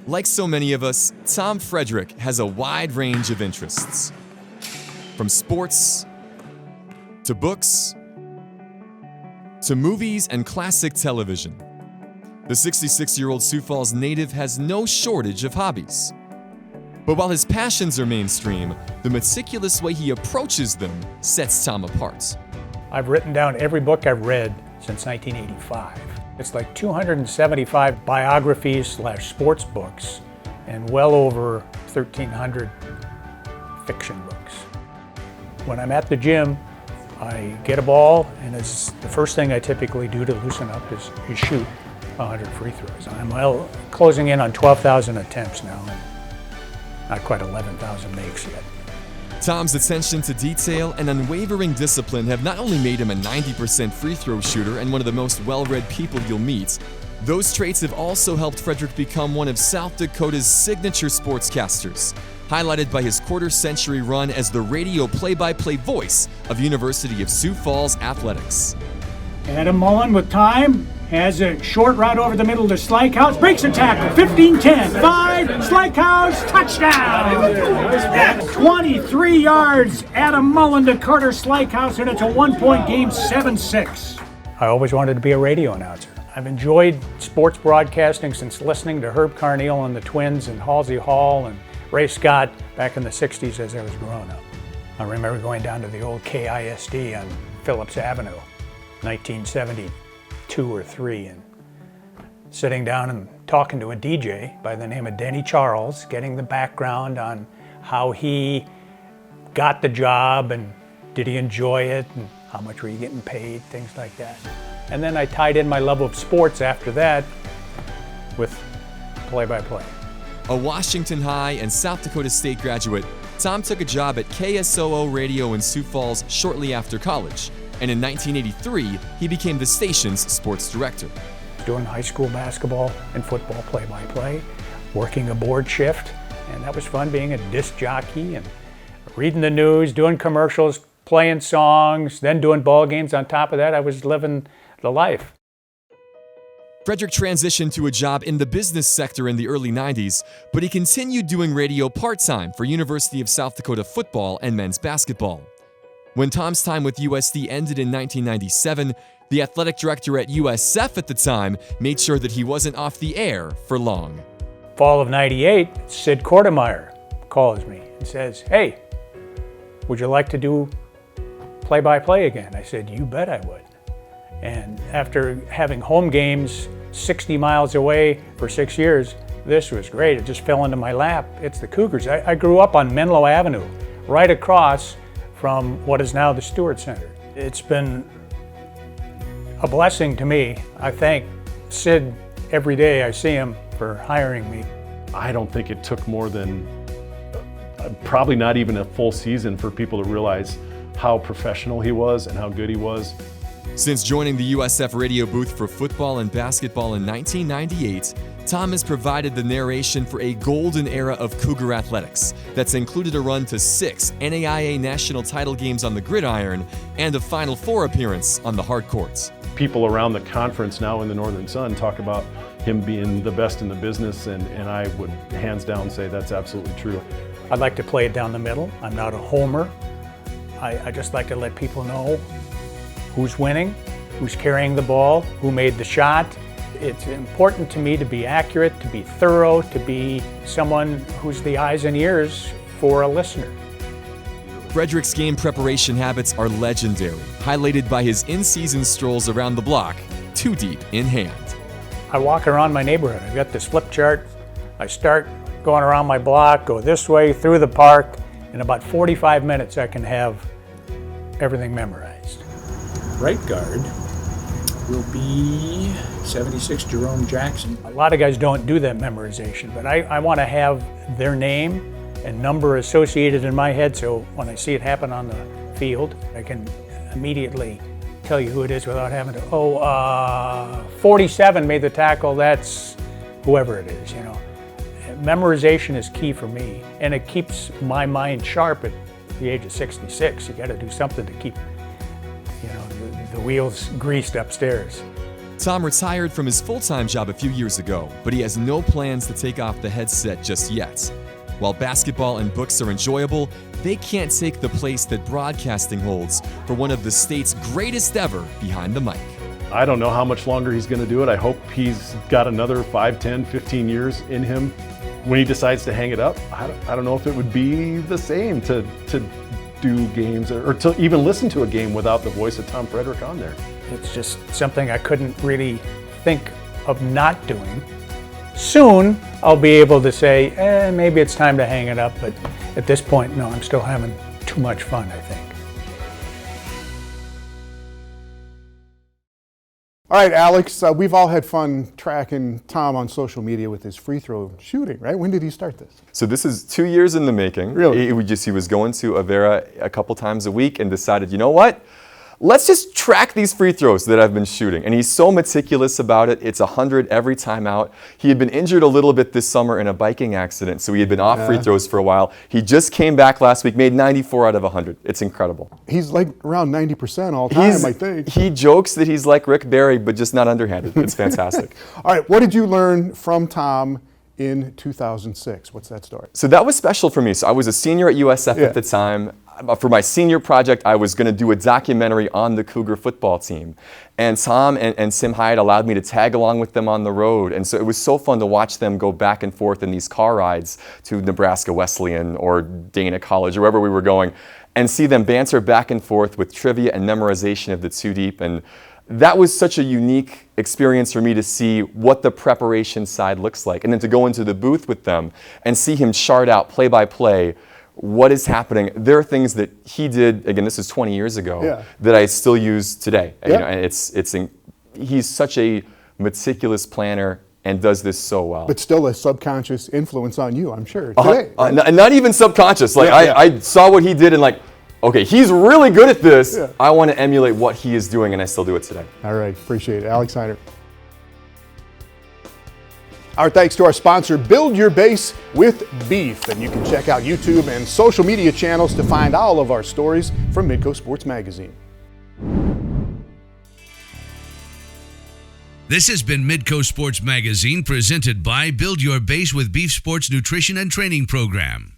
Like so many of us, Tom Frederick has a wide range of interests. From sports, to books, to movies and classic television. The 66-year-old Sioux Falls native has no shortage of hobbies. But while his passions are mainstream, the meticulous way he approaches them sets Tom apart. I've written down every book I've read since 1985. It's like 275 biographies / sports books and well over 1,300 fiction books. When I'm at the gym, I get a ball, and it's the first thing I typically do to loosen up is shoot 100 free throws. I'm closing in on 12,000 attempts now, and not quite 11,000 makes yet. Tom's attention to detail and unwavering discipline have not only made him a 90% free throw shooter and one of the most well-read people you'll meet, those traits have also helped Frederick become one of South Dakota's signature sportscasters, highlighted by his quarter-century run as the radio play-by-play voice of University of Sioux Falls athletics. Adam Mullen with time, has a short route over the middle to Slykows, breaks a tackle, 15-10, 5, Slykows, touchdown! 23 yards, Adam Mullen to Carter Slykows, and it's a 1-point game, 7-6. I always wanted to be a radio announcer. I've enjoyed sports broadcasting since listening to Herb Carneal and the Twins and Halsey Hall and Ray Scott back in the 60s as I was growing up. I remember going down to the old KISD on Phillips Avenue, 1972 or 3, and sitting down and talking to a DJ by the name of Denny Charles, getting the background on how he got the job and did he enjoy it and how much were you getting paid, things like that. And then I tied in my love of sports after that with play-by-play. A Washington High and South Dakota State graduate, Tom took a job at KSOO Radio in Sioux Falls shortly after college, and in 1983, he became the station's sports director. Doing high school basketball and football play-by-play, working a board shift, and that was fun being a disc jockey and reading the news, doing commercials, playing songs, then doing ball games. On top of that, I was living the life. Frederick transitioned to a job in the business sector in the early 90s, but he continued doing radio part-time for University of South Dakota football and men's basketball. When Tom's time with USD ended in 1997, the athletic director at USF at the time made sure that he wasn't off the air for long. Fall of '98, Sid Kortemeyer calls me and says, "Hey, would you like to do play-by-play again?" I said, "You bet I would." And after having home games 60 miles away for 6 years, this was great. It just fell into my lap. It's the Cougars. I grew up on Menlo Avenue, right across from what is now the Stewart Center. It's been a blessing to me. I thank Sid every day I see him for hiring me. I don't think it took more than probably not even a full season for people to realize how professional he was and how good he was. Since joining the USF radio booth for football and basketball in 1998, Tom has provided the narration for a golden era of Cougar athletics that's included a run to 6 NAIA national title games on the gridiron and a Final Four appearance on the hard courts. People around the conference now in the Northern Sun talk about him being the best in the business, and I would hands down say that's absolutely true. I'd like to play it down the middle. I'm not a homer. I just like to let people know who's winning, who's carrying the ball, who made the shot. It's important to me to be accurate, to be thorough, to be someone who's the eyes and ears for a listener. Frederick's game preparation habits are legendary, highlighted by his in-season strolls around the block, 2 deep in hand. I walk around my neighborhood. I've got this flip chart. I start going around my block, go this way, through the park. In about 45 minutes, I can have everything memorized. Right guard will be 76 Jerome Jackson. A lot of guys don't do that memorization, but I want to have their name and number associated in my head, so when I see it happen on the field, I can immediately tell you who it is without having to, 47 made the tackle, that's whoever it is, you know. Memorization is key for me, and it keeps my mind sharp at the age of 66. You got to do something to keep, you know, the wheels greased upstairs. Tom retired from his full-time job a few years ago, but he has no plans to take off the headset just yet. While basketball and books are enjoyable, they can't take the place that broadcasting holds for one of the state's greatest ever behind the mic. I don't know how much longer he's going to do it. I hope he's got another 5, 10, 15 years in him. When he decides to hang it up, I don't know if it would be the same to do games or to even listen to a game without the voice of Tom Frederick on there. It's just something I couldn't really think of not doing. Soon, I'll be able to say, maybe it's time to hang it up, but at this point, no, I'm still having too much fun, I think. All right, Alex, we've all had fun tracking Tom on social media with his free throw shooting, right? When did he start this? So this is 2 years in the making. Really? He was going to Avera a couple times a week and decided, you know what? Let's just track these free throws that I've been shooting. And he's so meticulous about it. It's 100 every time out. He had been injured a little bit this summer in a biking accident, so he had been off free throws for a while. He just came back last week, made 94 out of 100. It's incredible. He's like around 90% all time, I think. He jokes that he's like Rick Barry, but just not underhanded. It's fantastic. All right, what did you learn from Tom in 2006? What's that story? So that was special for me. So I was a senior at USF at the time. For my senior project, I was going to do a documentary on the Cougar football team. And Tom and Sim Hyatt allowed me to tag along with them on the road. And so it was so fun to watch them go back and forth in these car rides to Nebraska Wesleyan or Dana College or wherever we were going, and see them banter back and forth with trivia and memorization of the two deep. And that was such a unique experience for me to see what the preparation side looks like. And then to go into the booth with them and see him chart out play by play what is happening. There are things that he did, again, this is 20 years ago, that I still use today. You know, and he's such a meticulous planner and does this so well. But still a subconscious influence on you, I'm sure, today. Right? Not even subconscious. Like I saw what he did and like, okay, he's really good at this. I want to emulate what he is doing, and I still do it today. All right, appreciate it. Alex Heinert. Our thanks to our sponsor, Build Your Base with Beef. And you can check out YouTube and social media channels to find all of our stories from Midco Sports Magazine. This has been Midco Sports Magazine, presented by Build Your Base with Beef Sports Nutrition and Training Program.